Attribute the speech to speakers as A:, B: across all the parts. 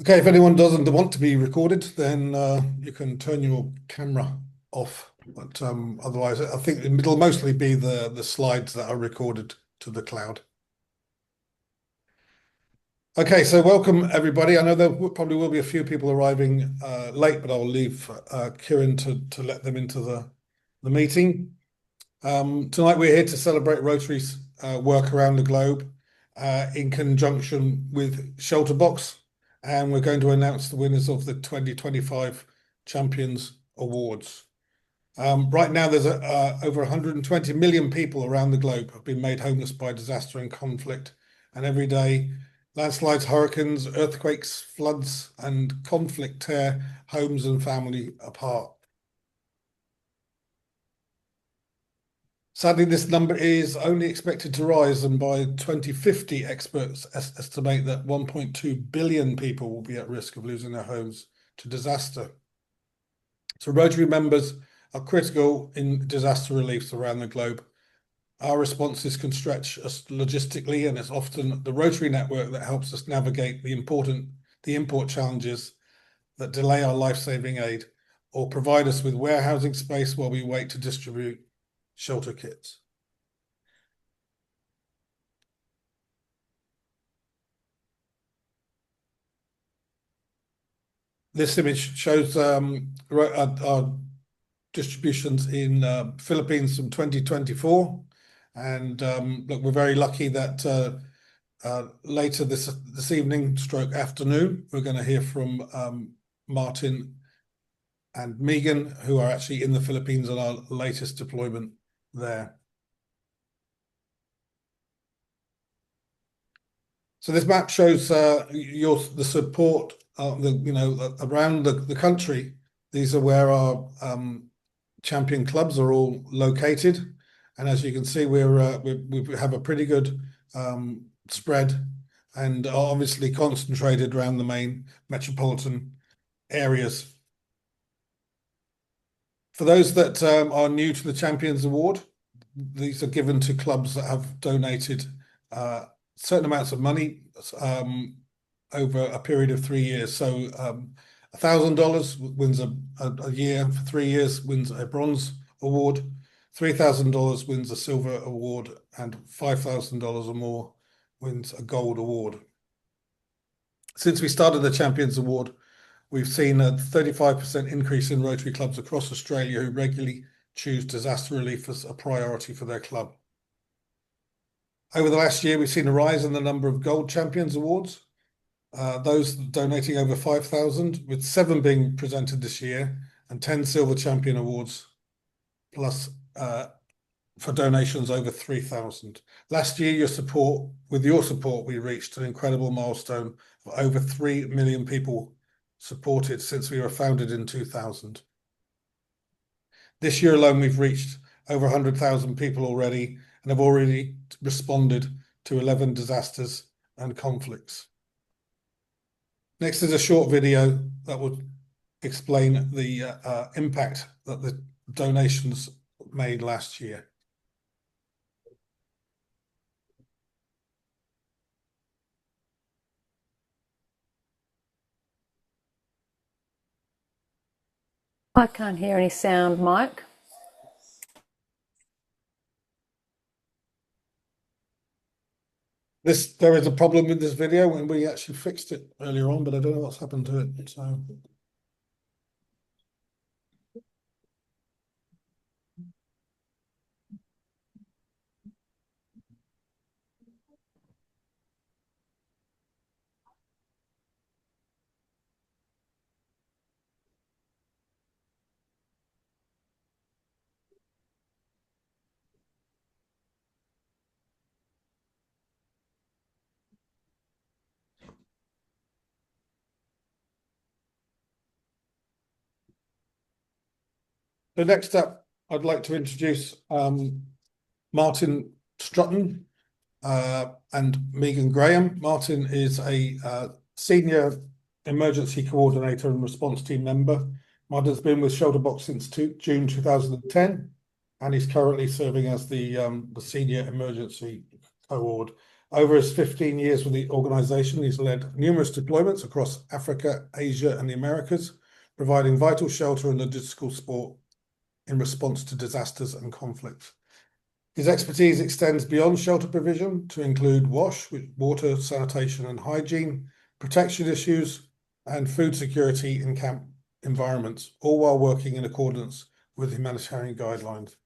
A: Okay, if anyone doesn't want to be recorded, then you can turn your camera off. But otherwise, I think it'll mostly be the slides that are recorded to the cloud. Okay, so welcome everybody. I know there probably will be a few people arriving late, but I'll leave Kieran to let them into the meeting. Tonight we're here to celebrate Rotary's work around the globe in conjunction with ShelterBox, and we're going to announce the winners of the 2025 Champions Awards. Right now, there's over 120 million people around the globe have been made homeless by disaster and conflict, and every day, landslides, hurricanes, earthquakes, floods, and conflict tear homes and family apart. Sadly, this number is only expected to rise, and by 2050, experts estimate that 1.2 billion people will be at risk of losing their homes to disaster. So Rotary members are critical in disaster relief around the globe. Our responses can stretch us logistically, and it's often the Rotary network that helps us navigate the import challenges that delay our life-saving aid or provide us with warehousing space while we wait to distribute shelter kits. This image shows our distributions in Philippines from 2024, and look, we're very lucky that later this evening, stroke afternoon, we're going to hear from Martin and Megan, who are actually in the Philippines on our latest deployment there. So this map shows the support around the country. These are where our champion clubs are all located, and as you can see, we have a pretty good spread, and are obviously concentrated around the main metropolitan areas. For those that are new to the Champions Award, these are given to clubs that have donated certain amounts of money over a period of 3 years. So $1,000 wins a year, for 3 years wins a bronze award, $3,000 wins a silver award, and $5,000 or more wins a gold award. Since we started the Champions Award, we've seen a 35% increase in Rotary clubs across Australia who regularly choose disaster relief as a priority for their club. Over the last year, we've seen a rise in the number of Gold Champions Awards, those donating over 5,000, with 7 being presented this year, and 10 Silver Champion Awards, plus for donations over 3,000. Last year, with your support, we reached an incredible milestone of over 3 million people supported since we were founded in 2000. This year alone, we've reached over 100,000 people already, and have already responded to 11 disasters and conflicts. Next is a short video that will explain the impact that the donations made last year.
B: I can't hear any sound, Mike.
A: There is a problem with this video, and we actually fixed it earlier on, but I don't know what's happened to it. So next up, I'd like to introduce Martin Strutton and Megan Graham. Martin is a senior emergency coordinator and response team member. Martin's been with ShelterBox since June 2010, and he's currently serving as the senior emergency co-ord. Over his 15 years with the organization, he's led numerous deployments across Africa, Asia, and the Americas, providing vital shelter and logistical support in response to disasters and conflicts. His expertise extends beyond shelter provision to include WASH, water, sanitation and hygiene, protection issues, and food security in camp environments, all while working in accordance with humanitarian guidelines.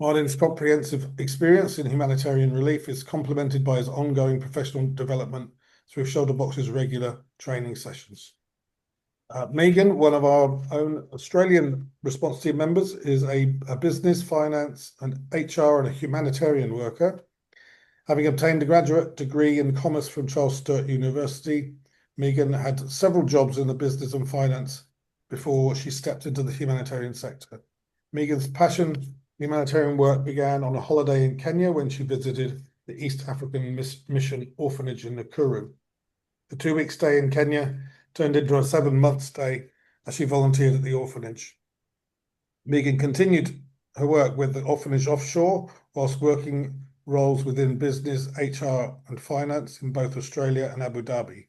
A: Martin's comprehensive experience in humanitarian relief is complemented by his ongoing professional development through ShelterBox's regular training sessions. Megan, one of our own Australian response team members, is a business, finance, and HR and a humanitarian worker. Having obtained a graduate degree in commerce from Charles Sturt University, Megan had several jobs in the business and finance before she stepped into the humanitarian sector. Megan's passion for humanitarian work began on a holiday in Kenya when she visited the East African Mission Orphanage in Nakuru. The 2-week stay in Kenya turned into a 7-month stay as she volunteered at the orphanage. Megan continued her work with the orphanage offshore whilst working roles within business, HR, and finance in both Australia and Abu Dhabi.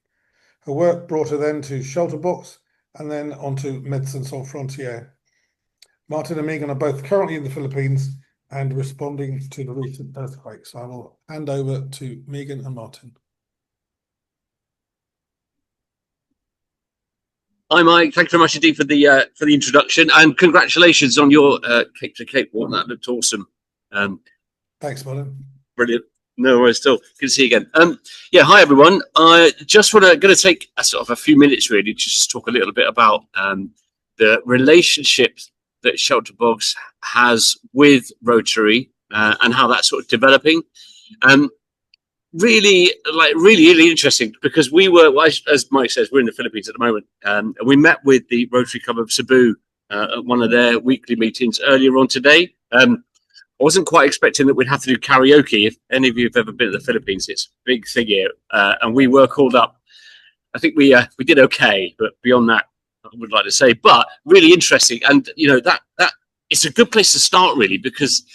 A: Her work brought her then to ShelterBox and then onto Médecins Sans Frontières. Martin and Megan are both currently in the Philippines and responding to the recent earthquakes. I will hand over to Megan and Martin.
C: Hi, Mike. Thank you very much indeed for the introduction, and congratulations on your Cape to Cape walk. That looked awesome.
A: Thanks, Martin.
C: Brilliant. No worries. Still good to see you again. Yeah. Hi, everyone. I just going to take a few minutes really to just talk a little bit about the relationship that ShelterBox has with Rotary and how that's sort of developing. Really interesting, because we were, as Mike says, we're in the Philippines at the moment, and we met with the Rotary Club of Cebu at one of their weekly meetings earlier on today. I wasn't quite expecting that we'd have to do karaoke. If any of you have ever been to the Philippines, it's a big thing here, and we were called up. I think we did okay, but beyond that, I would like to say, but really interesting, and that it's a good place to start really, because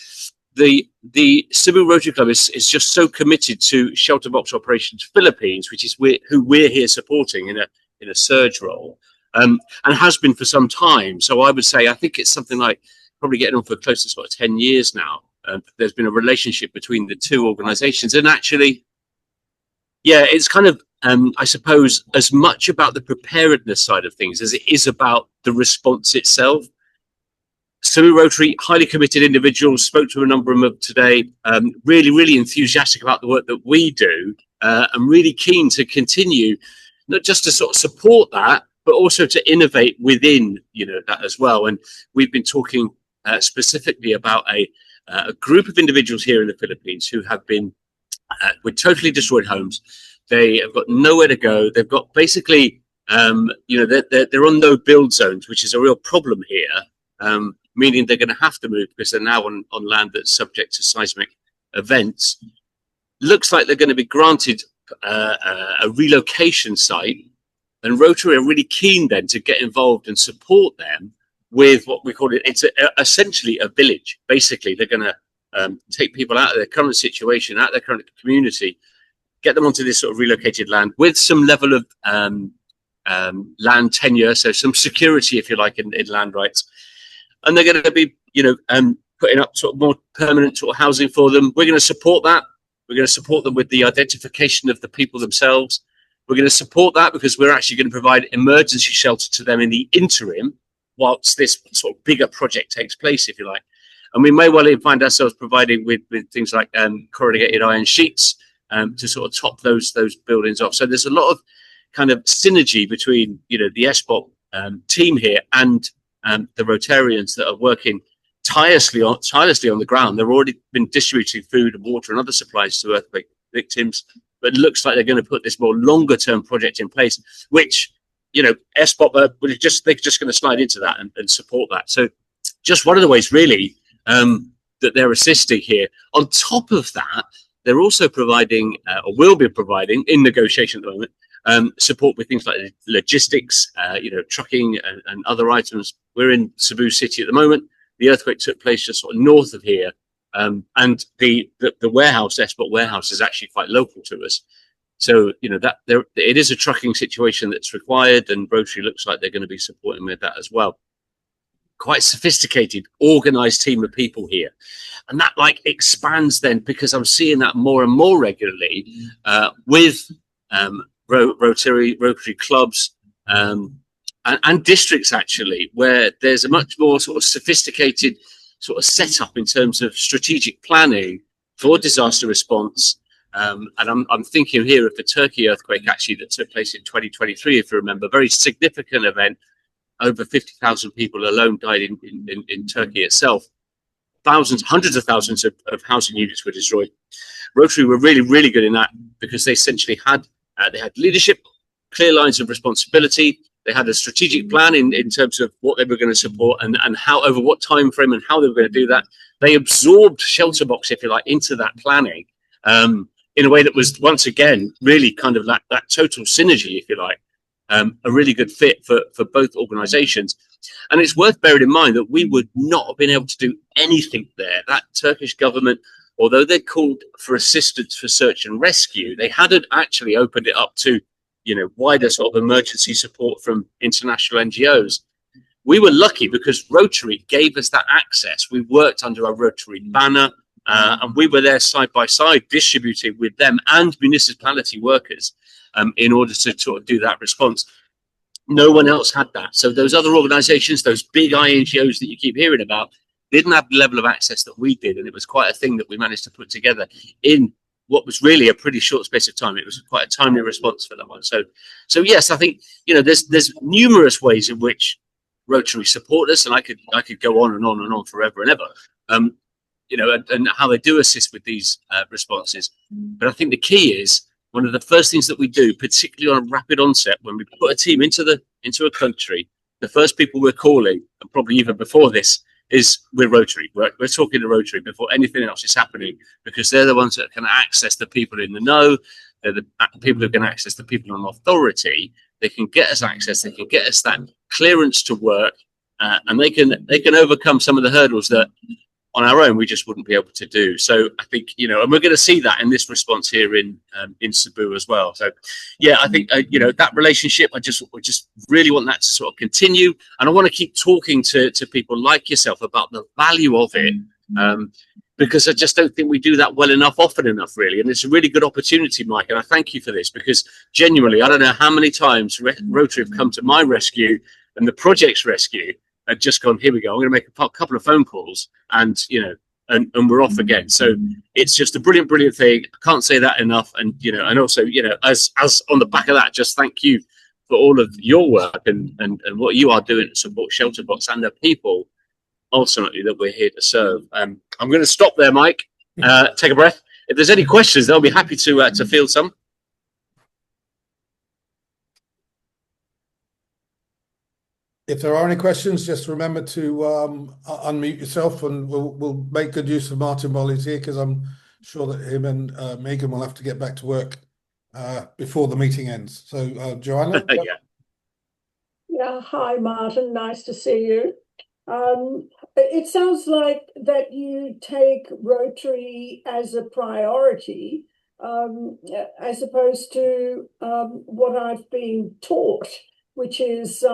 C: the Cebu Rotary Club is just so committed to ShelterBox Operations Philippines, which is who we're here supporting in a surge role, and has been for some time. So I would say I think it's something like probably getting on for close to sort of 10 years now. There's been a relationship between the two organisations, and actually, yeah, it's kind of I suppose as much about the preparedness side of things as it is about the response itself. Cebu Rotary, highly committed individuals, spoke to a number of them today, really enthusiastic about the work that we do, and really keen to continue, not just to sort of support that, but also to innovate within, that as well. And we've been talking specifically about a group of individuals here in the Philippines who have been with totally destroyed homes. They have got nowhere to go. They've got basically, they're on no build zones, which is a real problem here. Meaning they're going to have to move because they're now on land that's subject to seismic events. Looks like they're going to be granted a relocation site, and Rotary are really keen then to get involved and support them with what we call it. It's essentially a village. Basically, they're going to take people out of their current situation, out of their current community, get them onto this sort of relocated land with some level of land tenure, so some security, if you like, in land rights. And they're going to be, putting up sort of more permanent sort of housing for them. We're going to support that. We're going to support them with the identification of the people themselves. We're going to support that because we're actually going to provide emergency shelter to them in the interim, whilst this sort of bigger project takes place, if you like. And we may well even find ourselves providing with things like corrugated iron sheets to sort of top those buildings off. So there's a lot of kind of synergy between, the SBOP team here and the Rotarians that are working tirelessly on the ground. They've already been distributing food and water and other supplies to earthquake victims, but it looks like they're going to put this more longer term project in place, which SBOP they're just going to slide into that and support that. So just one of the ways really that they're assisting here. On top of that, they're also providing or will be providing in negotiation at the moment support with things like logistics, trucking and other items. We're in Cebu City at the moment. The earthquake took place just sort of north of here And the warehouse, Esport warehouse, is actually quite local to us. So, you know, that it is a trucking situation that's required, and Rotary looks like they're going to be supporting with that as well. Quite sophisticated, organized team of people here. And that like expands then, because I'm seeing that more and more regularly with Rotary clubs and districts, actually, where there's a much more sort of sophisticated sort of setup in terms of strategic planning for disaster response. And I'm thinking here of the Turkey earthquake, actually, that took place in 2023, if you remember, very significant event. Over 50,000 people alone died in Turkey itself. Thousands, hundreds of thousands of housing units were destroyed. Rotary were really, really good in that, because they essentially had leadership, clear lines of responsibility. They had a strategic plan in terms of what they were going to support and how, over what time frame, and how they were going to do that. They absorbed ShelterBox, if you like, into that planning in a way that was, once again, really kind of that total synergy, if you like. A really good fit for both organizations. And it's worth bearing in mind that we would not have been able to do anything there. That Turkish government, although they called for assistance for search and rescue, they hadn't actually opened it up to, you know, wider sort of emergency support from international NGOs. We were lucky because Rotary gave us that access. We worked under our Rotary banner, and we were there side by side, distributing with them and municipality workers in order to sort of do that response. No one else had that. So those other organizations, those big INGOs that you keep hearing about, didn't have the level of access that we did. And it was quite a thing that we managed to put together in what was really a pretty short space of time. It was quite a timely response for that one. So yes, I think, you know, there's numerous ways in which Rotary support us, and I could go on and on and on forever and ever. You know, and how they do assist with these responses. But I think the key is, one of the first things that we do, particularly on a rapid onset, when we put a team into a country, the first people we're calling, and probably even before this, is we're Rotary. We're talking to Rotary before anything else is happening, because they're the ones that can access the people in the know. They're the people who can access the people on authority. They can get us access. They can get us that clearance to work, and they can overcome some of the hurdles that on our own we just wouldn't be able to do. So I think, you know, and we're going to see that in this response here in Cebu as well. So yeah, I think you know, that relationship, I just really want that to sort of continue, and I want to keep talking to people like yourself about the value of it, because I just don't think we do that well enough, often enough, really. And it's a really good opportunity, Mike, and I thank you for this, because genuinely, I don't know how many times Rotary have come to my rescue and the project's rescue had just gone, here we go, I'm going to make a couple of phone calls, and, you know, and we're off again. So it's just a brilliant thing. I can't say that enough. And, you know, and also, you know, as on the back of that, just thank you for all of your work and what you are doing to support ShelterBox and the people ultimately that we're here to serve. I'm going to stop there, Mike. Take a breath. If there's any questions, I'll be happy to field some.
A: If there are any questions, just remember to unmute yourself, and we'll make good use of Martin while he's here, because I'm sure that him and Megan will have to get back to work before the meeting ends. So, Joanna?
C: Yeah.
D: Yeah, hi, Martin. Nice to see you. It sounds like that you take Rotary as a priority, as opposed to what I've been taught, which is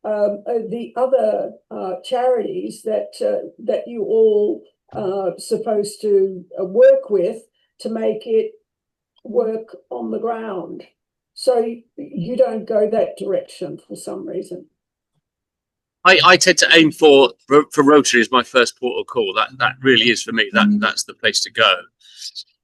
D: the other charities that you all are supposed to work with to make it work on the ground. So you don't go that direction for some reason.
C: I tend to aim for Rotary as my first port of call. That really is for me. That's the place to go.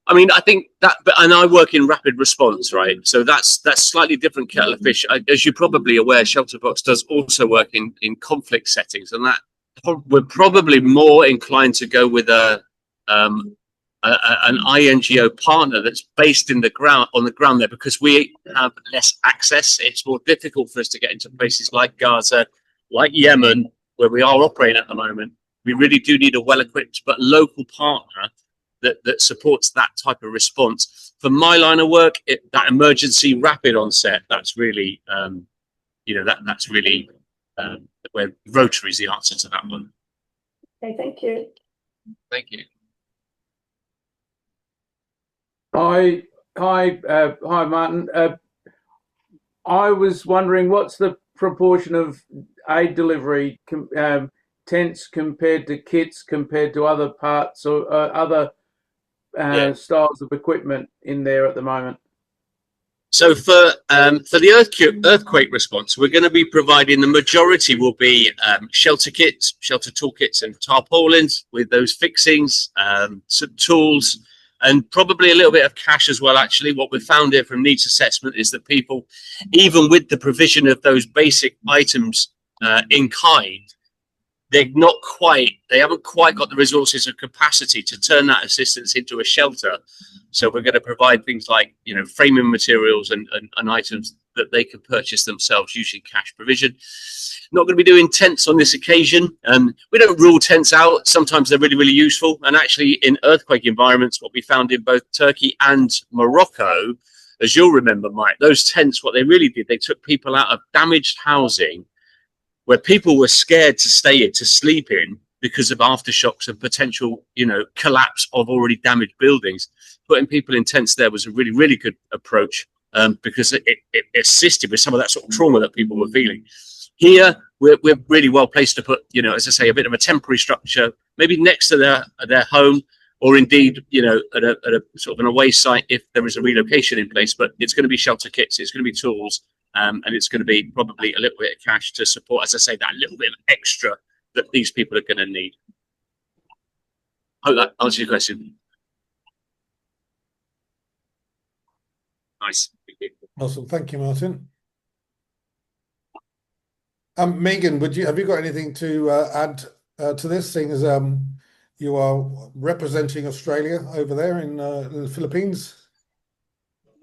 C: I mean, I think that, and I work in rapid response, right? So that's slightly different kettle of fish. As you're probably aware, ShelterBox does also work in conflict settings, and that we're probably more inclined to go with an INGO partner that's based on the ground there, because we have less access. It's more difficult for us to get into places like Gaza, like Yemen, where we are operating at the moment. We really do need a well-equipped but local partner that supports that type of response. For my line of work, that emergency rapid onset, that's really, you know, that's really where Rotary is the answer to that one.
D: Okay, thank you.
C: Thank you.
E: Hi, Martin. I was wondering what's the proportion of aid delivery tents compared to kits compared to other parts or other
C: Yeah.
E: styles of equipment in there at the moment?
C: So for the earthquake response, we're going to be providing the majority will be shelter kits, shelter toolkits, and tarpaulins with those fixings, some tools, and probably a little bit of cash as well. Actually, what we found here from needs assessment is that people, even with the provision of those basic items in kind, they haven't quite got the resources or capacity to turn that assistance into a shelter. So we're going to provide things like, framing materials and items that they can purchase themselves using cash provision. Not going to be doing tents on this occasion. We don't rule tents out. Sometimes they're really, really useful. And actually in earthquake environments, what we found in both Turkey and Morocco, as you'll remember, Mike, those tents, what they really did, they took people out of damaged housing where people were scared to stay in, to sleep in, because of aftershocks and potential, collapse of already damaged buildings. Putting people in tents there was a really, really good approach because it assisted with some of that sort of trauma that people were feeling. Here, we're really well placed to put, as I say, a bit of a temporary structure, maybe next to their home, or indeed, at a sort of an away site if there is a relocation in place. But it's going to be shelter kits, it's going to be tools, and it's going to be probably a little bit of cash to support, as I say, that little bit of extra that these people are going to need. Hope that answers your question. Nice.
A: Awesome. Thank you, Martin. Megan, have you got anything to add to this, seeing as you are representing Australia over there in the Philippines?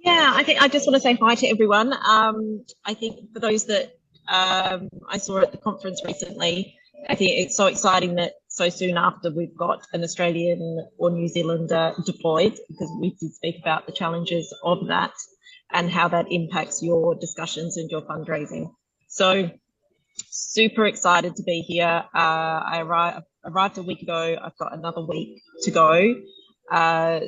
F: Yeah, I think I just want to say hi to everyone. I think for those that I saw at the conference recently, I think it's so exciting that so soon after we've got an Australian or New Zealander deployed, because we did speak about the challenges of that and how that impacts your discussions and your fundraising. So super excited to be here. I arrived a week ago. I've got another week to go.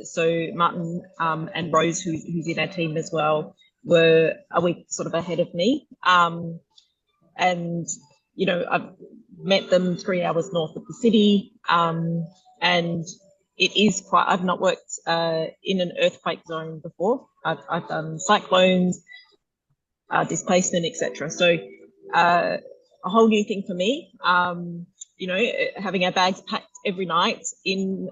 F: So Martin and Rose, who's in our team as well, were a week sort of ahead of me. And, I've met them 3 hours north of the city. And it is I've not worked in an earthquake zone before. I've done cyclones, displacement, etc. So a whole new thing for me. Having our bags packed every night in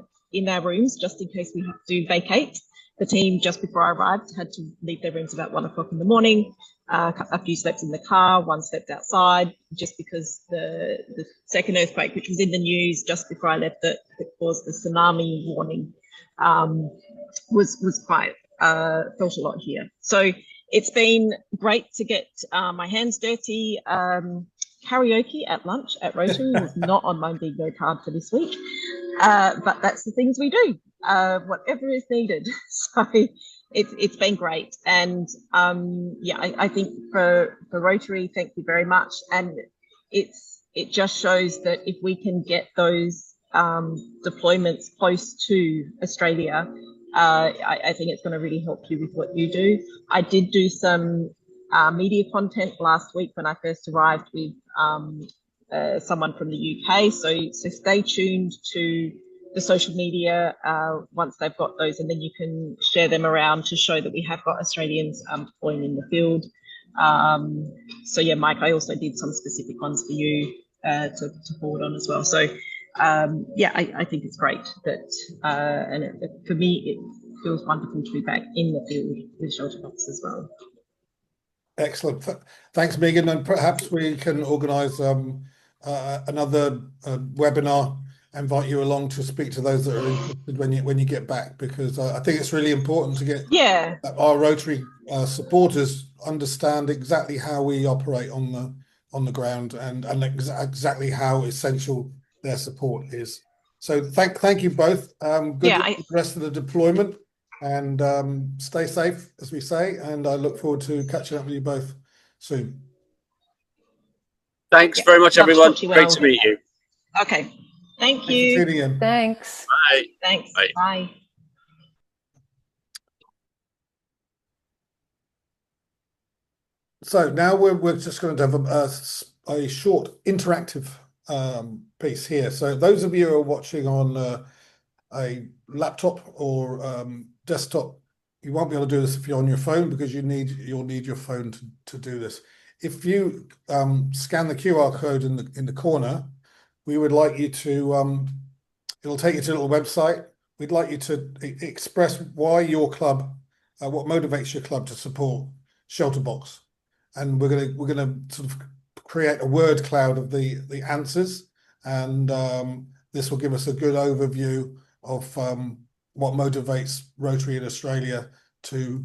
F: our rooms, just in case we have to vacate. The team, just before I arrived, had to leave their rooms about 1 o'clock in the morning. A few slept in the car, one slept outside, just because the second earthquake, which was in the news just before I left, that caused the tsunami warning, was quite felt a lot here. So it's been great to get my hands dirty. Karaoke at lunch at Rotary was not on my bingo card for this week, but that's the things we do, whatever is needed. So it's been great. And I think for Rotary, thank you very much. And it just shows that if we can get those deployments close to Australia, I think it's going to really help you with what you do. I did do some media content last week when I first arrived with someone from the UK. So stay tuned to the social media once they've got those, and then you can share them around to show that we have got Australians deploying in the field. So yeah, Mike, I also did some specific ones for you to forward on as well. So I think it's great that, and for me, it feels wonderful to be back in the field with ShelterBox as well.
A: Excellent. Thanks, Megan. And perhaps we can organise another webinar, invite you along to speak to those that are interested when you get back, because I think it's really important to get our Rotary supporters understand exactly how we operate on the ground and exactly how essential their support is. So thank you both. Good luck with the rest of the deployment, and stay safe, as we say, and I look forward to catching up with you both soon.
C: Thanks very much, everyone. Great to meet you.
F: Okay. Thank you.
A: Thanks for tuning in.
B: Thanks.
C: Bye.
F: Thanks.
C: Bye.
F: Bye.
A: So now we're just going to have a short interactive piece here. So those of you who are watching on a laptop or desktop, you won't be able to do this if you're on your phone because you'll need your phone to do this. If you scan the QR code in the corner, we would like you to it'll take you to a little website. We'd like you to express why your club, what motivates your club to support ShelterBox, and we're gonna sort of create a word cloud of the answers, and this will give us a good overview of what motivates Rotary in Australia to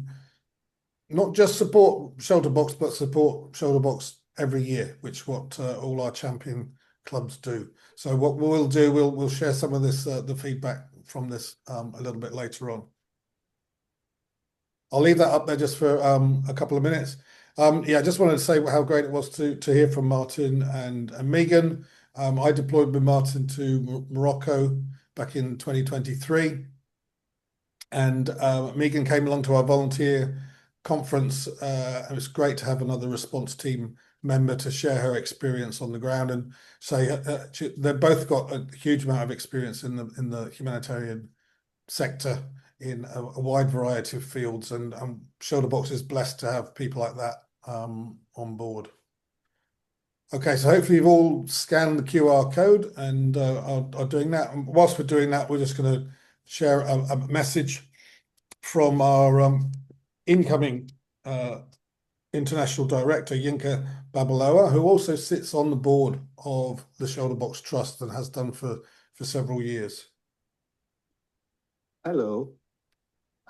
A: not just support ShelterBox, but support ShelterBox every year, which what all our champion clubs do. So what we'll do, we'll share some of this the feedback from this a little bit later on. I'll leave that up there just for a couple of minutes. Yeah, I just wanted to say how great it was to hear from Martin and Megan. I deployed with Martin to Morocco back in 2023, and Megan came along to our volunteer conference. It was great to have another response team member to share her experience on the ground and say they've both got a huge amount of experience in the humanitarian sector in a wide variety of fields, and ShelterBox is blessed to have people like that on board. Okay, so hopefully you've all scanned the QR code and are doing that. And whilst we're doing that, we're just going to share a message from our incoming international director, Yinka Babaloa, who also sits on the board of the ShelterBox Trust and has done for several years.
G: Hello,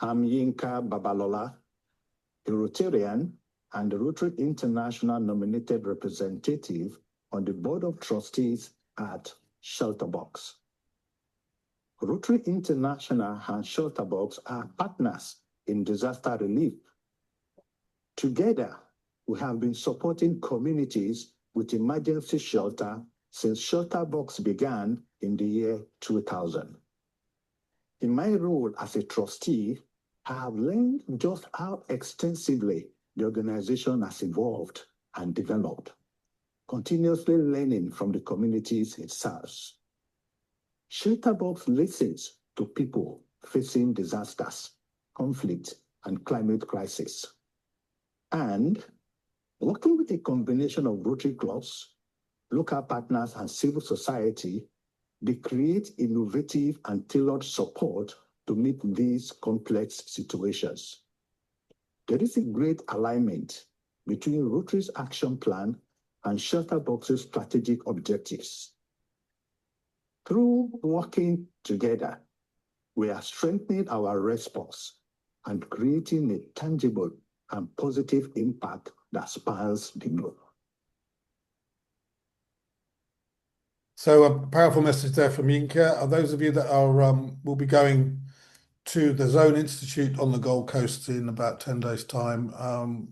G: I'm Yinka Babalola, a Rotarian and the Rotary International nominated representative on the Board of Trustees at ShelterBox. Rotary International and ShelterBox are partners in disaster relief. Together, we have been supporting communities with emergency shelter since ShelterBox began in the year 2000. In my role as a trustee, I have learned just how extensively the organization has evolved and developed, continuously learning from the communities it serves. ShelterBox listens to people facing disasters, conflict, and climate crisis. And working with a combination of Rotary clubs, local partners, and civil society, they create innovative and tailored support to meet these complex situations. There is a great alignment between Rotary's action plan and ShelterBox's strategic objectives. Through working together, we are strengthening our response and creating a tangible and positive impact that spans the globe.
A: So a powerful message there from Yinka. Those of you that are will be going to the Zone Institute on the Gold Coast in about 10 days' time,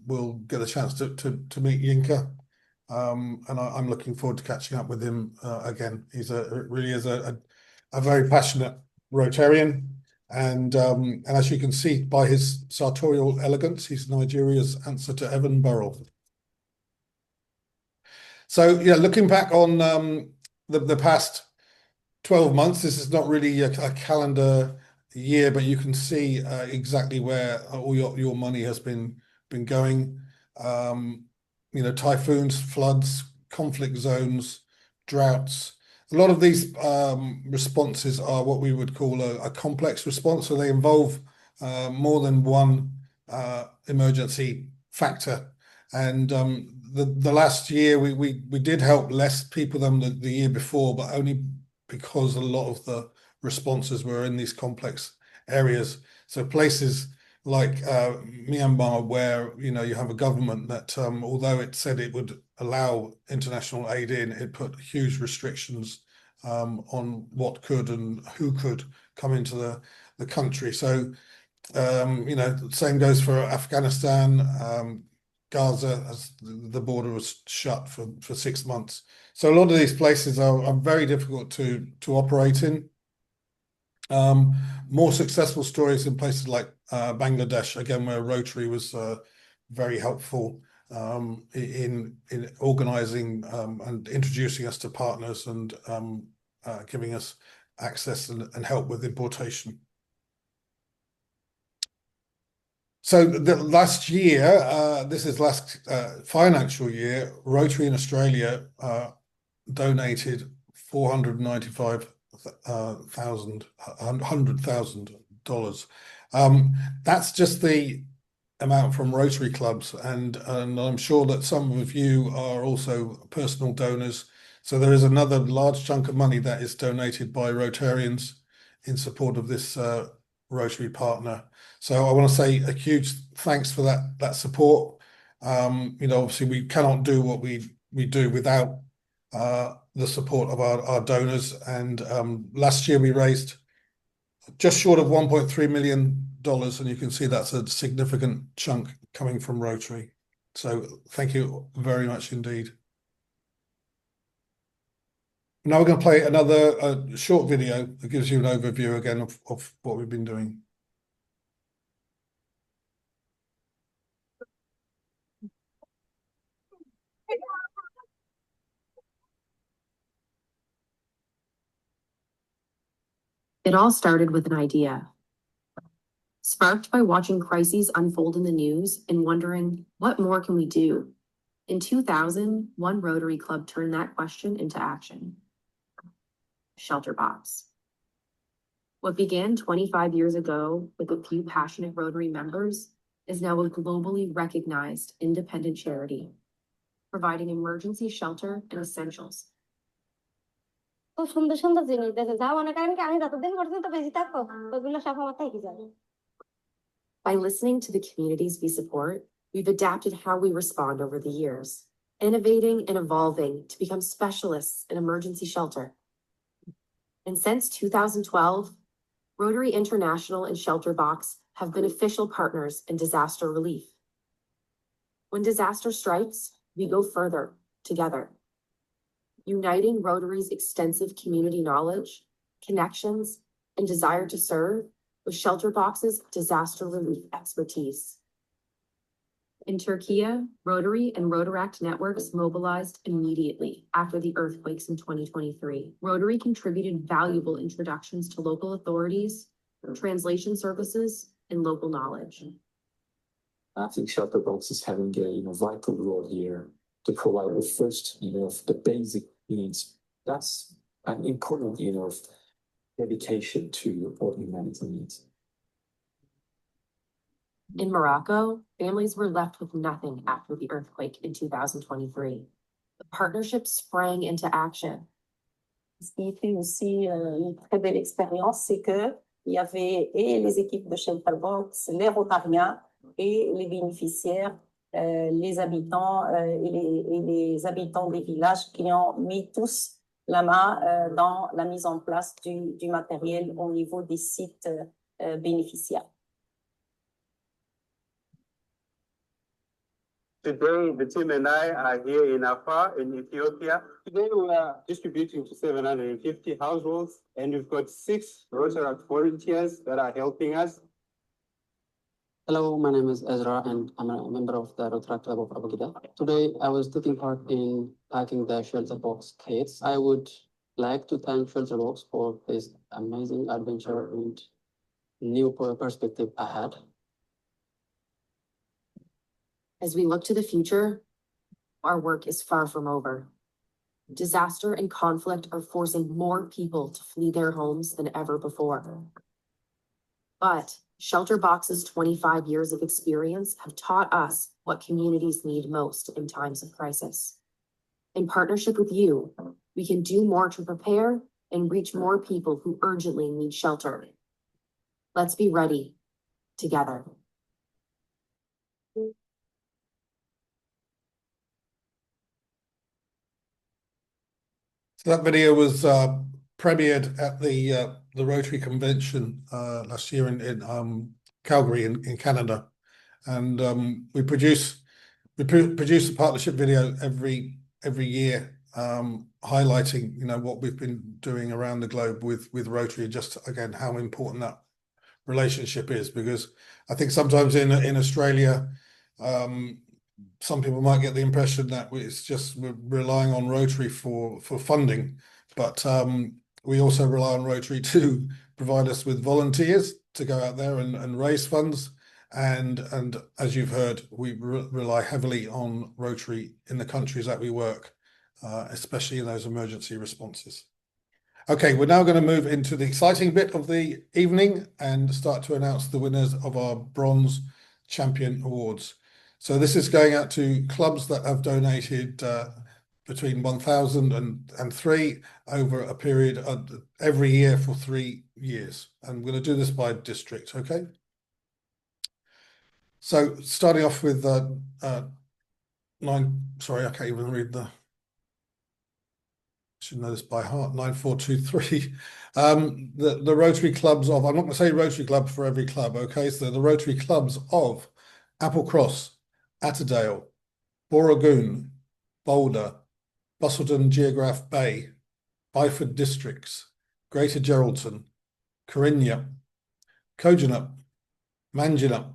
A: will get a chance to meet Yinka. And I'm looking forward to catching up with him again. He's really is a very passionate Rotarian, and as you can see by his sartorial elegance, he's Nigeria's answer to Evan Burrell. So yeah, looking back on the past 12 months, this is not really a calendar year, but you can see exactly where all your money has been going. You know, typhoons, floods, conflict zones, droughts. A lot of these responses are what we would call a complex response, so they involve more than one emergency factor. And the last year we did help less people than the year before, but only because a lot of the responses were in these complex areas. So places like Myanmar, where you have a government that, although it said it would allow international aid in, it put huge restrictions on what could and who could come into the country. So the same goes for Afghanistan, Gaza, as the border was shut for 6 months. So a lot of these places are very difficult to operate in. More successful stories in places like Bangladesh, again, where Rotary was very helpful. in organising and introducing us to partners and giving us access and help with importation. So the last year, this is last financial year, Rotary in Australia donated $495,000. That's just the amount from Rotary clubs, and I'm sure that some of you are also personal donors. So there is another large chunk of money that is donated by Rotarians in support of this Rotary partner. So I want to say a huge thanks for that support. Obviously we cannot do what we do without the support of our donors. And last year we raised just short of $1.3 million, and you can see that's a significant chunk coming from Rotary. So thank you very much indeed. Now we're going to play another short video that gives you an overview again of what we've been doing.
H: It all started with an idea, sparked by watching crises unfold in the news and wondering, what more can we do? In 2000, one Rotary Club turned that question into action. ShelterBox. What began 25 years ago with a few passionate Rotary members is now a globally recognized independent charity, providing emergency shelter and essentials.
I: খুব সুন্দর সুন্দর জিনিস দেখে যা মনে করেন কি আমি যতদিন পর্যন্ত বেঁচে থাকবো ওগুলো সব আমার থেকে যাবে।
H: By listening to the communities we support, we've adapted how we respond over the years, innovating and evolving to become specialists in emergency shelter. And since 2012, Rotary International and ShelterBox have been official partners in disaster relief. When disaster strikes, we go further together, uniting Rotary's extensive community knowledge, connections, and desire to serve with ShelterBox's disaster relief expertise. In Turkey, Rotary and Rotaract networks mobilized immediately after the earthquakes in 2023. Rotary contributed valuable introductions to local authorities, translation services, and local knowledge.
J: I think ShelterBox is having a vital role here to provide the first, the basic needs. That's an important, dedication to what humanity needs.
H: In Morocco, families were left with nothing after the earthquake in 2023. The partnership sprang into action.
K: Ce qui était aussi une très belle expérience, c'est que il y avait et les équipes de ShelterBox, les Rotariens et les bénéficiaires, les habitants et les habitants des villages qui ont mis tous la main dans la mise en place du matériel au niveau des sites bénéficiaires.
L: Today, the team and I are here in Afar in Ethiopia. Today, we are distributing to 750 households, and we've got 6 Rotaract volunteers that are helping us.
M: Hello, my name is Ezra, and I'm a member of the Rotaract Club of Abogida. Today, I was taking part in packing the ShelterBox kits. I would like to thank ShelterBox for this amazing adventure and new perspective I had.
H: As we look to the future, our work is far from over. Disaster and conflict are forcing more people to flee their homes than ever before. But ShelterBox's 25 years of experience have taught us what communities need most in times of crisis. In partnership with you, we can do more to prepare and reach more people who urgently need shelter. Let's be ready together.
A: So that video was premiered at the Rotary Convention last year in Calgary in Canada, and we produce a partnership video every year, highlighting what we've been doing around the globe with Rotary, and just again how important that relationship is, because I think sometimes in Australia some people might get the impression that it's just we're relying on Rotary for funding, but we also rely on Rotary to provide us with volunteers to go out there and raise funds. And as you've heard, we rely heavily on Rotary in the countries that we work, especially in those emergency responses. Okay, we're now going to move into the exciting bit of the evening and start to announce the winners of our Bronze Champion Awards. So this is going out to clubs that have donated between 1,000 and 3 over a period of every year for 3 years. And we're going to do this by district, okay? So starting off with sorry, I can't even read should know this by heart, 9423. The Rotary clubs of, I'm not going to say Rotary Club for every club, okay? So the Rotary clubs of Applecross, Atterdale, Borogoon, Boulder, Busselton Geograph Bay, Byford Districts, Greater Geraldton, Corinna, Kojonup, Manjinup,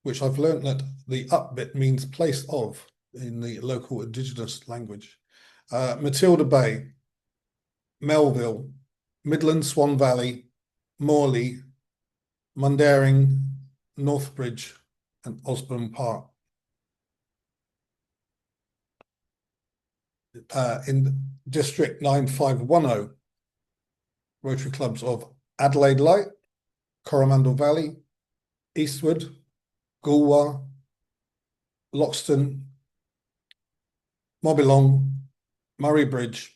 A: which I've learnt that the up bit means place of in the local indigenous language. Matilda Bay, Melville, Midland Swan Valley, Morley, Mundaring, Northbridge, and Osborne Park. In District 9510, Rotary clubs of Adelaide Light, Coromandel Valley, Eastwood, Goolwa, Loxton, Mobilong, Murray Bridge,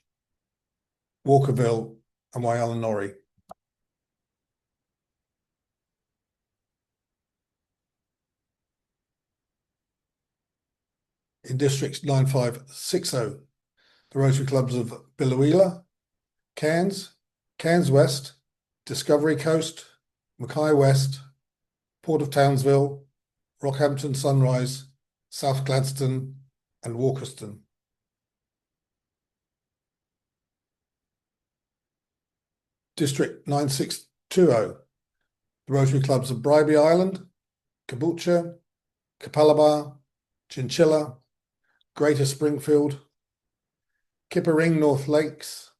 A: Walkerville, and Waialanori. In District 9560, the Rotary clubs of Biloela, Cairns, Cairns West, Discovery Coast, Mackay West, Port of Townsville, Rockhampton Sunrise, South Gladstone, and Walkerston. District 9620, the Rotary clubs of Bribie Island, Caboolture, Capalaba, Chinchilla, Greater Springfield, Kippa-Ring North Lakes,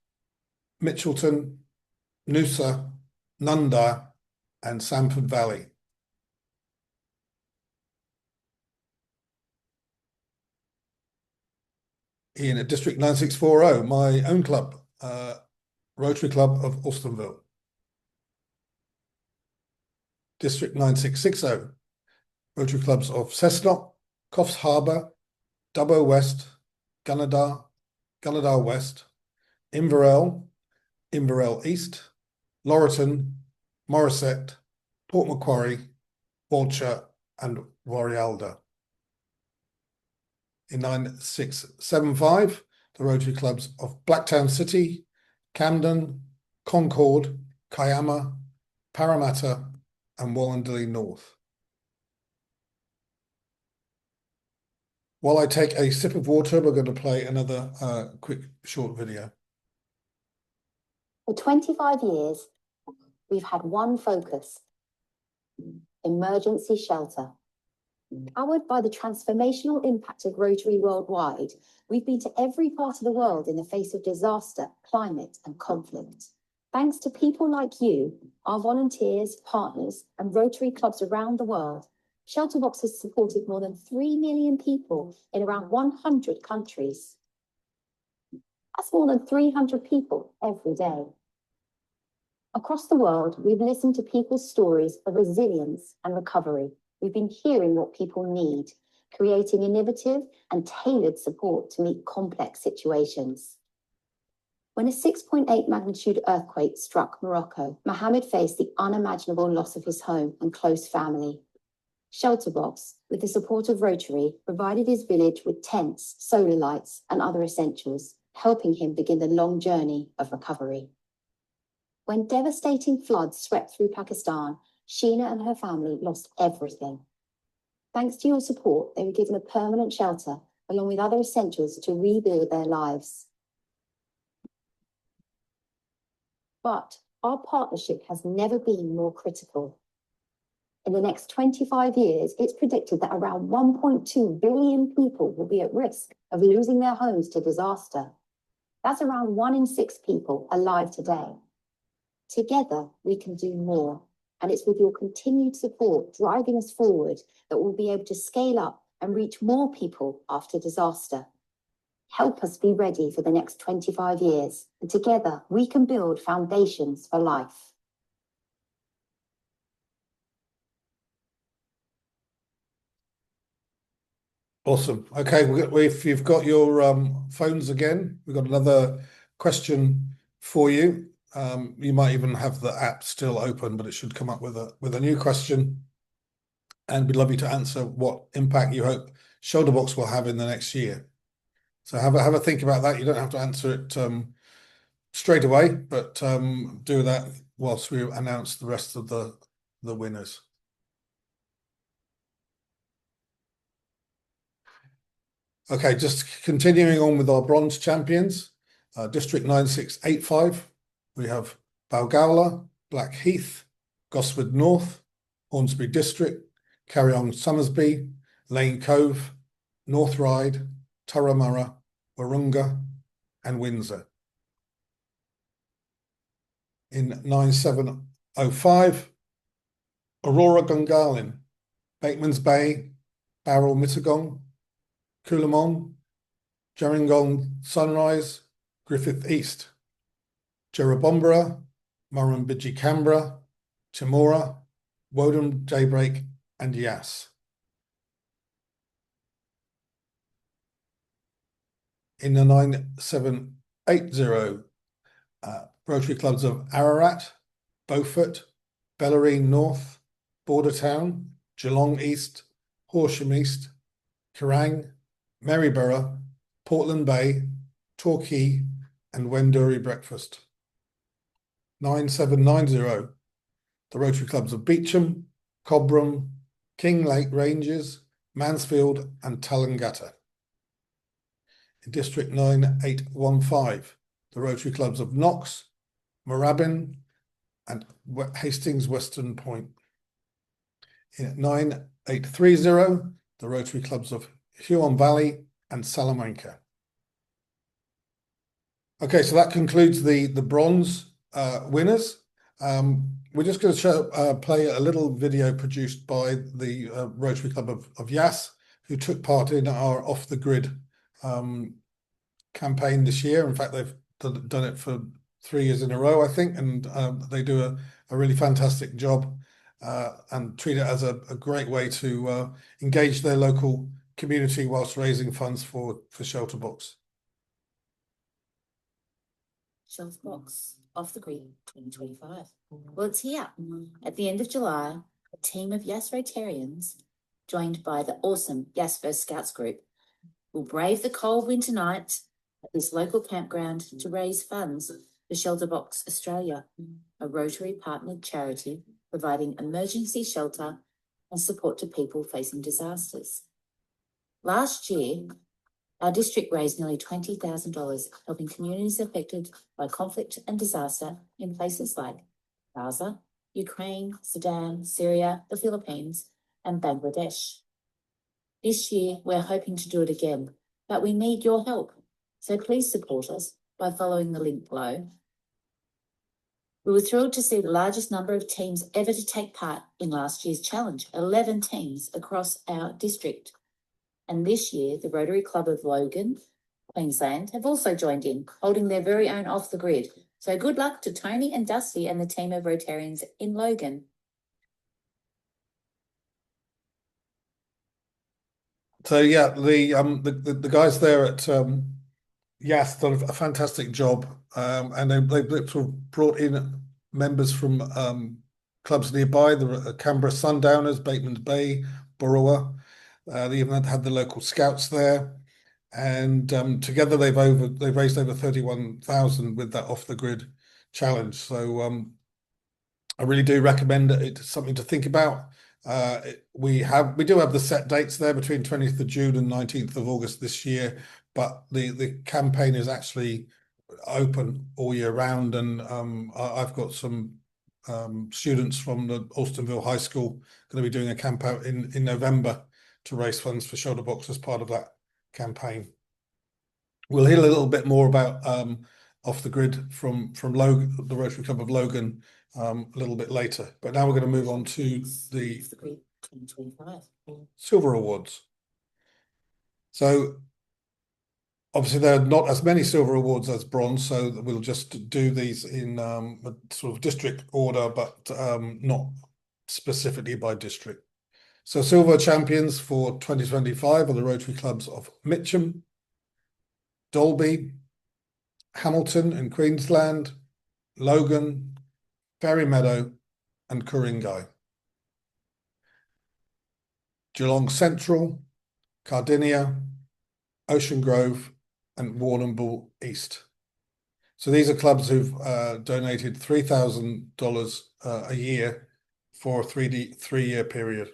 A: Mitchelton, Noosa, Nunda, and Samford Valley. In District 9640, my own club, Rotary Club of Austinville. District 9660, Rotary clubs of Cessnock, Coffs Harbour, Dubbo West, Gunnedah, Gunnedah West, Inverell, Inverell East, Laurelton, Morisset, Port Macquarie, Walcher, and Warialda. In 9675, the Rotary clubs of Blacktown City, Camden, Concord, Kiama, Parramatta, and Wallandley North. While I take a sip of water, we're going to play another quick short video.
N: For 25 years, we've had one focus: emergency shelter. Powered by the transformational impact of Rotary worldwide, we've been to every part of the world in the face of disaster, climate, and conflict. Thanks to people like you, our volunteers, partners, and Rotary clubs around the world, ShelterBox has supported more than 3 million people in around 100 countries. That's more than 300 people every day. Across the world, we've listened to people's stories of resilience and recovery. We've been hearing what people need, creating innovative and tailored support to meet complex situations. When a 6.8 magnitude earthquake struck Morocco, Mohammed faced the unimaginable loss of his home and close family. ShelterBox, with the support of Rotary, provided his village with tents, solar lights, and other essentials, helping him begin the long journey of recovery. When devastating floods swept through Pakistan, Sheena and her family lost everything. Thanks to your support, they were given a permanent shelter, along with other essentials to rebuild their lives. But our partnership has never been more critical. In the next 25 years, it's predicted that around 1.2 billion people will be at risk of losing their homes to disaster. That's around 1 in 6 people alive today. Together, we can do more, and it's with your continued support driving us forward that we'll be able to scale up and reach more people after disaster. Help us be ready for the next 25 years, and together we can build foundations for life.
A: Awesome. Okay, if you've got your phones again, we've got another question for you. You might even have the app still open, but it should come up with a new question. And we'd love you to answer what impact you hope ShelterBox will have in the next year. So have a think about that. You don't have to answer it straight away, but do that whilst we announce the rest of the winners. Okay, just continuing on with our bronze champions, District 9685, we have Balgowlah, Blackheath, Gosford North, Hornsby District, Carryong Summersby, Lane Cove, North Ryde, Turramurra, Wahroonga, and Windsor. In 9705, Aurora Gungahlin, Bateman's Bay, Barrel Mittagong, Coolamon, Gerringong Sunrise, Griffith East, Jerrabomberra, Murrumbidgee Canberra, Chamora, Woden Daybreak, and Yass. In the 9780, Rotary Clubs of Ararat, Beaufort, Bellarine North, Bordertown, Geelong East, Horsham East, Kerrang, Maryborough, Portland Bay, Torquay, and Wendouree Breakfast. 9790, the Rotary Clubs of Beecham, Cobram, King Lake Ranges, Mansfield, and Tallangatta. In District 9815, the Rotary Clubs of Knox, Moorabbin, and Hastings Western Point. In 9830, the Rotary Clubs of Huon Valley and Salamanca. Okay, so that concludes the bronze winners. We're just going to play a little video produced by the Rotary Club of Yass, who took part in our Off the Grid campaign this year. In fact, they've done it for 3 years in a row, I think, and they do a really fantastic job and treat it as a great way to engage their local community whilst raising funds for ShelterBox.
O: ShelterBox Off the Grid 2025. Well, it's here. At the end of July, a team of Yass Rotarians, joined by the awesome Yass First Scouts group, will brave the cold winter night at this local campground to raise funds for ShelterBox Australia, a Rotary partnered charity providing emergency shelter and support to people facing disasters. Last year, our district raised nearly $20,000, helping communities affected by conflict and disaster in places like Gaza, Ukraine, Sudan, Syria, the Philippines, and Bangladesh. This year, we're hoping to do it again, but we need your help. So please support us by following the link below. We were thrilled to see the largest number of teams ever to take part in last year's challenge, 11 teams across our district. And this year, the Rotary Club of Logan, Queensland, have also joined in, holding their very own Off the Grid. So good luck to Tony and Dusty and the team of Rotarians in Logan.
A: So yeah, the guys there at Yass done a fantastic job, and they've sort of brought in members from clubs nearby, the Canberra Sundowners, Bateman's Bay, Borrowa. They even had the local scouts there, and together they've raised over 31,000 with that Off the Grid challenge. So I really do recommend it. It's something to think about. We do have the set dates there between 20th of June and 19th of August this year, but the campaign is actually open all year round, and I've got some students from the Alstonville High School going to be doing a camp out in November to raise funds for ShelterBox as part of that campaign. We'll hear a little bit more about Off the Grid from Logan, the Rotary Club of Logan, a little bit later. But now we're going to move on to the Silver Awards. So obviously there are not as many Silver Awards as Bronze, so we'll just do these in a sort of district order, but not specifically by district. So Silver Champions for 2025 are the Rotary Clubs of Mitcham, Dalby, Hamilton in Queensland, Logan, Ferry Meadow, and Ku-ring-gai. Geelong Central, Cardinia, Ocean Grove, and Warrnambool East. So these are clubs who've donated $3,000 a year for a three-year period.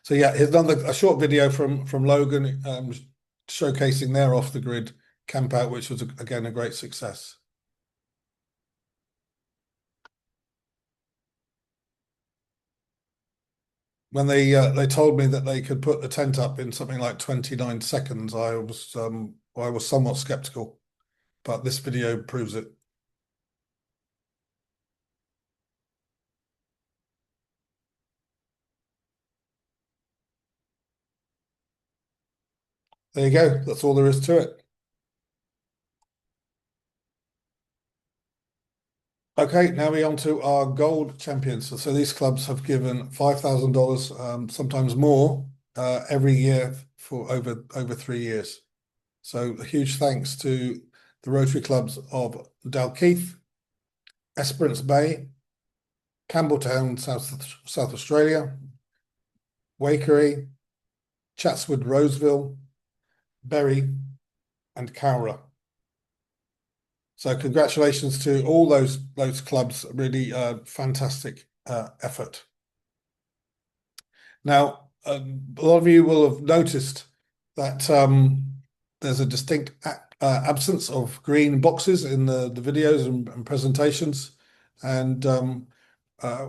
A: So yeah, here's a short video from Logan showcasing their Off the Grid camp out, which was again a great success. When they told me that they could put the tent up in something like 29 seconds, I was somewhat skeptical, but this video proves it. There you go. That's all there is to it. Okay, now we're on to our gold champions. So these clubs have given $5,000, sometimes more, every year for over 3 years. So a huge thanks to the Rotary Clubs of Dalkeith, Esperance Bay, Campbelltown, South Australia, Waikerie, Chatswood Roseville, Berry, and Cowra. So congratulations to all those clubs. Really fantastic effort. Now, a lot of you will have noticed that there's a distinct absence of green boxes in the videos and presentations, and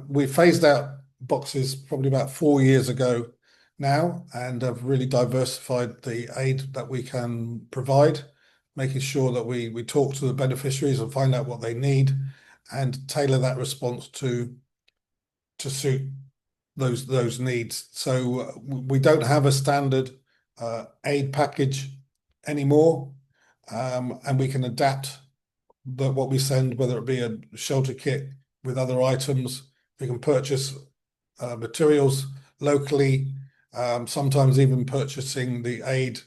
A: we phased out boxes probably about 4 years ago now, and have really diversified the aid that we can provide, making sure that we talk to the beneficiaries and find out what they need and tailor that response to suit those needs. So we don't have a standard aid package anymore, and we can adapt what we send, whether it be a shelter kit with other items. We can purchase materials locally, sometimes even purchasing the aid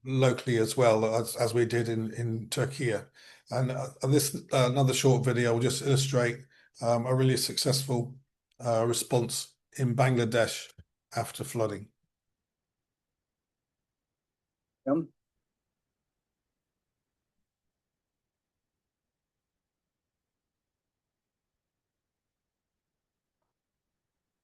A: locally as well, as we did in Turkey. And this another short video will just illustrate a really successful response in Bangladesh after flooding.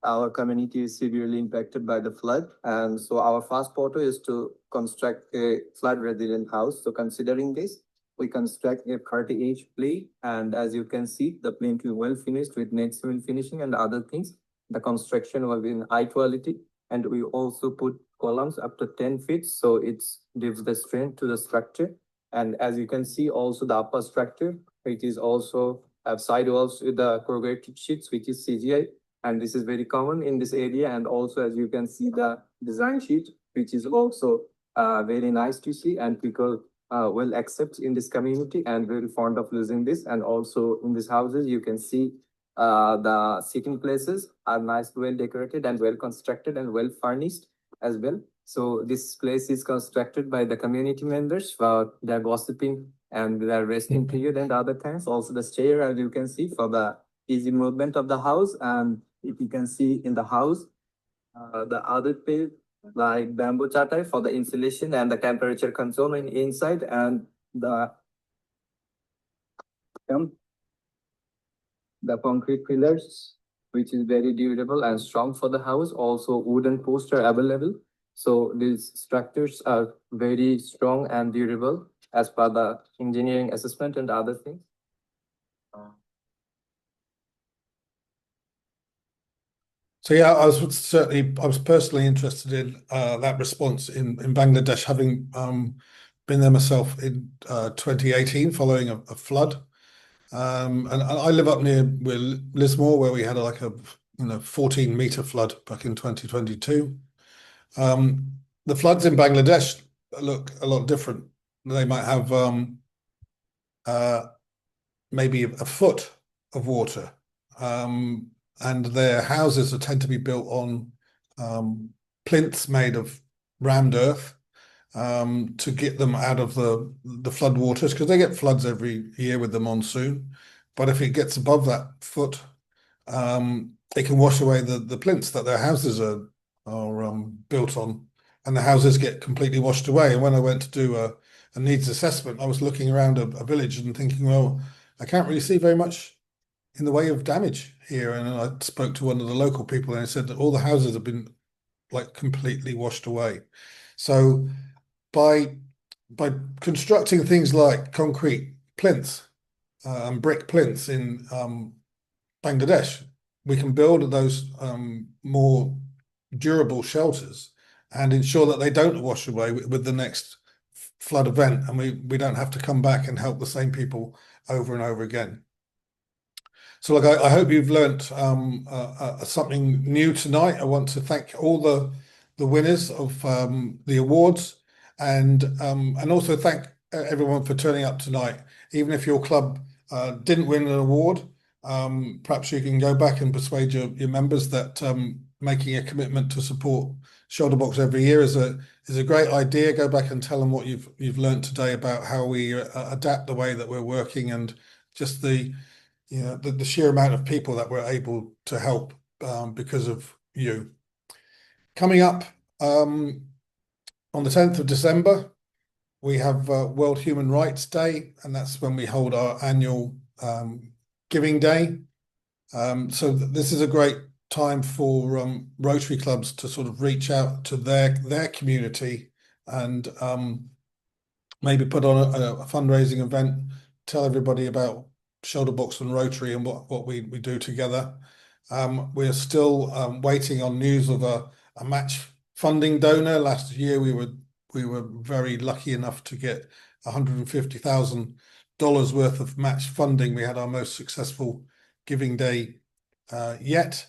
P: Our community is severely impacted by the flood, and so our first motto is to construct a flood resilient house. So considering this, we construct a 30-inch plane, and as you can see, the plane is well finished with net cement finishing and other things. The construction was in high quality, and we also put columns up to 10 feet, so it gives the strength to the structure. And as you can see, also the upper structure, it is also have sidewalls with the corrugated sheets, which is CGI. And this is very common in this area. And also, as you can see, the design sheet, which is also very nice to see, and people will accept in this community and very fond of using this. And also in these houses, you can see the sitting places are nice, well decorated and well constructed and well furnished as well. So this place is constructed by the community members for their gossiping and their resting period and other times. Also the stair, as you can see, for the easy movement of the house. And if you can see in the house, the other page, like bamboo chatai for the insulation and the temperature control inside, and the concrete pillars, which is very durable and strong for the house. Also wooden posts are available. So these structures are very strong and durable as per the engineering assessment and other things.
A: So yeah, I was personally interested in that response in Bangladesh, having been there myself in 2018 following a flood. And I live up near Lismore, where we had like a 14-meter flood back in 2022. The floods in Bangladesh look a lot different. They might have maybe a foot of water. And their houses tend to be built on plinths made of rammed earth to get them out of the flood waters, because they get floods every year with the monsoon. But if it gets above that foot, it can wash away the plinths that their houses are built on, and the houses get completely washed away. And when I went to do a needs assessment, I was looking around a village and thinking, well, I can't really see very much in the way of damage here. And I spoke to one of the local people, and he said that all the houses have been like completely washed away. So by constructing things like concrete plinths and brick plinths in Bangladesh, we can build those more durable shelters and ensure that they don't wash away with the next flood event, and we don't have to come back and help the same people over and over again. So look, I hope you've learnt something new tonight. I want to thank all the winners of the awards, and also thank everyone for turning up tonight. Even if your club didn't win an award, perhaps you can go back and persuade your members that making a commitment to support ShelterBox every year is a great idea. Go back and tell them what you've learnt today about how we adapt the way that we're working, and just the sheer amount of people that we're able to help because of you. Coming up on the 10th of December, we have World Human Rights Day, and that's when we hold our annual Giving Day. So this is a great time for Rotary clubs to sort of reach out to their community and maybe put on a fundraising event, tell everybody about ShelterBox and Rotary and what we do together. We're still waiting on news of a match funding donor. Last year we were very lucky enough to get $150,000 worth of match funding. We had our most successful Giving Day yet,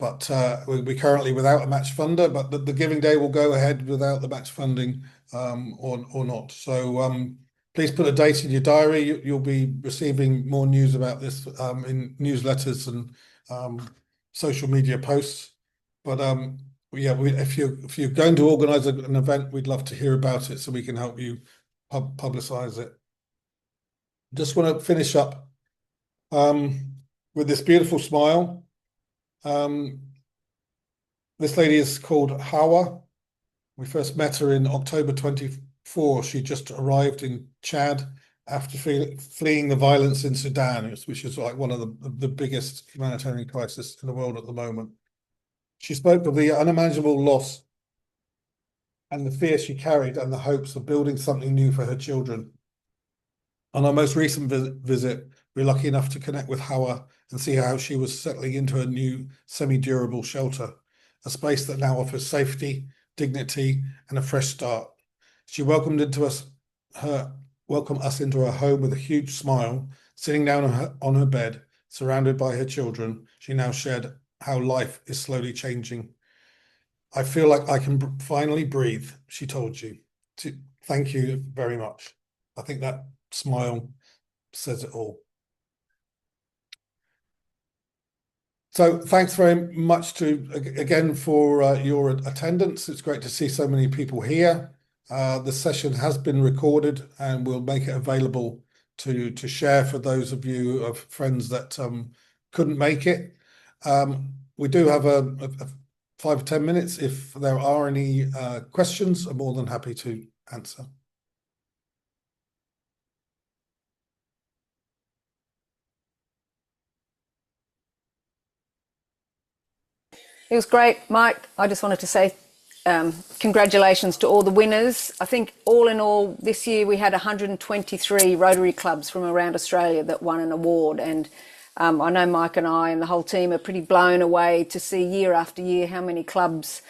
A: but we're currently without a match funder. But the Giving Day will go ahead without the match funding or not. So please put a date in your diary. You'll be receiving more news about this in newsletters and social media posts. But yeah, if you're going to organise an event, we'd love to hear about it so we can help you publicise it. Just want to finish up with this beautiful smile. This lady is called Hawa. We first met her in October 24. She just arrived in Chad after fleeing the violence in Sudan, which is like one of the biggest humanitarian crises in the world at the moment. She spoke of the unimaginable loss and the fear she carried and the hopes of building something new for her children. On our most recent visit, we were lucky enough to connect with Hawa and see how she was settling into a new semi-durable shelter, a space that now offers safety, dignity, and a fresh start. She welcomed us into her home with a huge smile, sitting down on her bed, surrounded by her children. She now shared how life is slowly changing. I feel like I can finally breathe, she told you. Thank you very much. I think that smile says it all. So thanks very much again for your attendance. It's great to see so many people here. The session has been recorded and we'll make it available to share for those of you of friends that couldn't make it. We do have a 5 or 10 minutes. If there are any questions, I'm more than happy to answer.
B: It was great, Mike. I just wanted to say congratulations to all the winners. I think all in all this year we had 123 Rotary clubs from around Australia that won an award, and I know Mike and I and the whole team are pretty blown away to see year after year how many clubs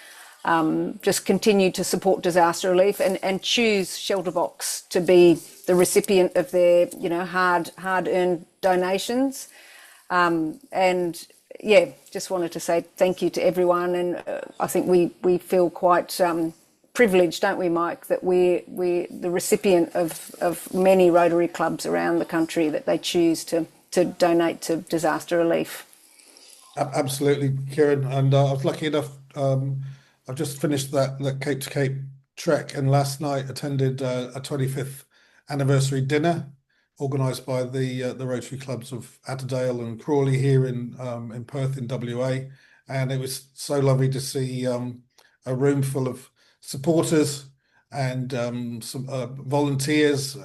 B: just continue to support disaster relief and choose ShelterBox to be the recipient of their hard-earned donations. And yeah, just wanted to say thank you to everyone, and I think we feel quite privileged, don't we, Mike, that we're the recipient of many Rotary clubs around the country that they choose to donate to disaster relief.
A: Absolutely, Kieran, and I was lucky enough. I've just finished that Cape to Cape trek, and last night attended a 25th anniversary dinner organised by the Rotary clubs of Atterdale and Crawley here in Perth in WA, and it was so lovely to see a room full of supporters and some volunteers,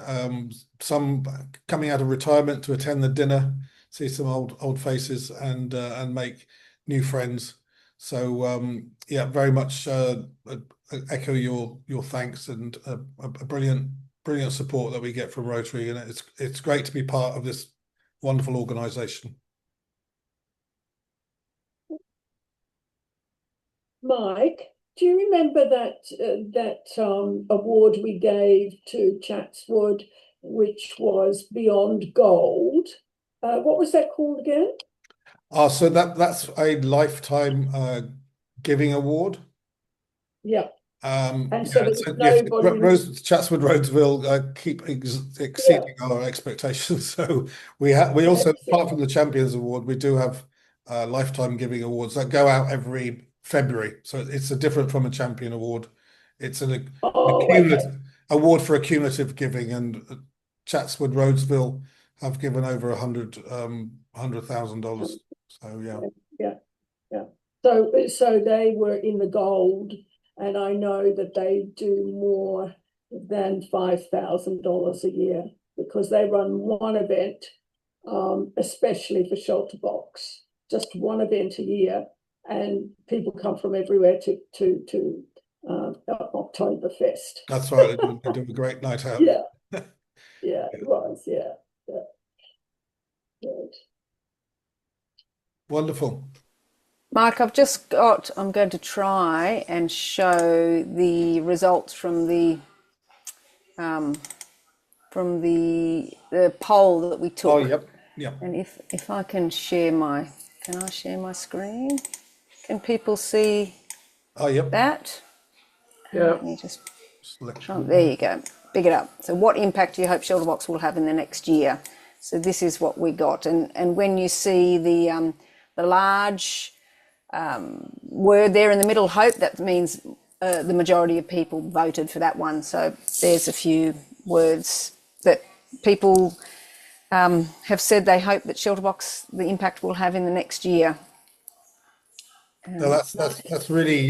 A: some coming out of retirement to attend the dinner, see some old faces and make new friends. So yeah, very much echo your thanks, and a brilliant support that we get from Rotary, and it's great to be part of this wonderful organisation.
D: Mike, do you remember that award we gave to Chatswood, which was Beyond Gold? What was that called again?
A: So that's a lifetime giving award.
D: Yeah.
A: And
D: so
A: Chatswood Rhodesville keep exceeding our expectations. So we also, apart from the Champions Award, we do have lifetime giving awards that go out every February. So it's different from a Champion Award. It's an award for accumulative giving, and Chatswood Rhodesville have given over $100,000. So
D: yeah. So they were in the gold. And I know that they do more than $5,000 a year because they run one event, especially for ShelterBox, just one event a year, and people come from everywhere to Oktoberfest.
A: That's right. They do a great night out.
D: Yeah, it was. Yeah. Good.
B: Wonderful. Mark, I'm going to try and show the results from the poll that we took.
A: Oh, yep.
B: And if I can can I share my screen? Can people see that?
E: Yeah.
B: Let me just, there you go. Big it up. So what impact do you hope ShelterBox will have in the next year? So this is what we got. And when you see the large word there in the middle, hope, that means the majority of people voted for that one. So there's a few words that people have said they hope that ShelterBox, the impact will have in the next year.
A: No, that's really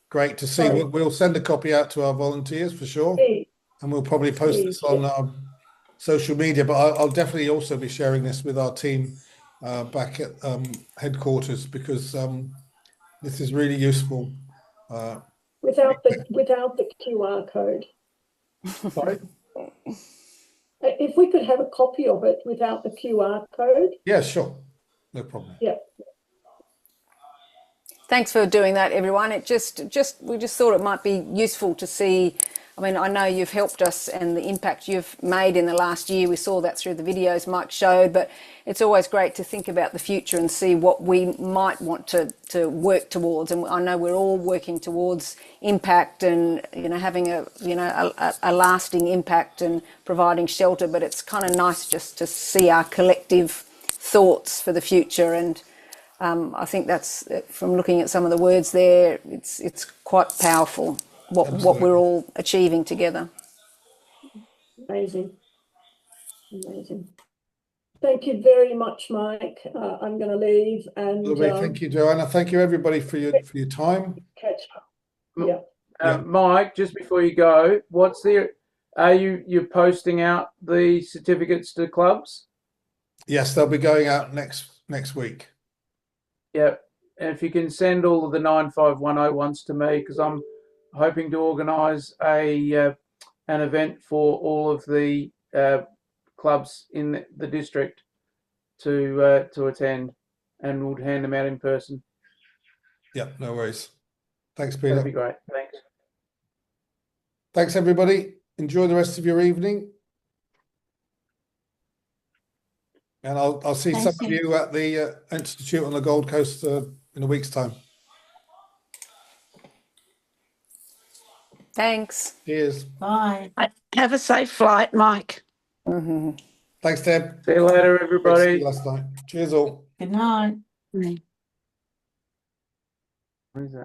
A: great to see. We'll send a copy out to our volunteers for sure, and we'll probably post this on our social media, but I'll definitely also be sharing this with our team back at headquarters, because this is really useful.
D: Without the QR code.
A: Sorry?
D: If we could have a copy of it without the QR code.
A: Yeah, sure. No problem.
D: Yeah.
B: Thanks for doing that, everyone. We just thought it might be useful to see. I mean, I know you've helped us, and the impact you've made in the last year, we saw that through the videos Mike showed, but it's always great to think about the future and see what we might want to work towards. And I know we're all working towards impact and, having a lasting impact and providing shelter, but it's kind of nice just to see our collective thoughts for the future. And I think that's, from looking at some of the words there, it's quite powerful. What we're all achieving together.
D: Amazing. Thank you very much, Mike. I'm going to leave. And
A: thank you, Joanna. Thank you, everybody, for your time.
D: Catch up. Yeah.
E: Mike, just before you go, are you posting out the certificates to clubs?
A: Yes, they'll be going out next week.
E: Yeah. if you can send all of the 95101s to me, because I'm hoping to organise an event for all of the clubs in the district to attend, and we'll hand them out in person.
A: Yeah, no worries. Thanks, Peter.
E: That'd be great. Thanks.
A: Thanks, everybody. Enjoy the rest of your evening. And I'll see some of you at the Institute on the Gold Coast in a week's time.
B: Thanks.
A: Cheers.
Q: Bye. Have a safe flight, Mike.
A: Thanks, Deb.
E: See you later, everybody.
A: See you last night. Cheers all.
Q: Good night.
E: What is that?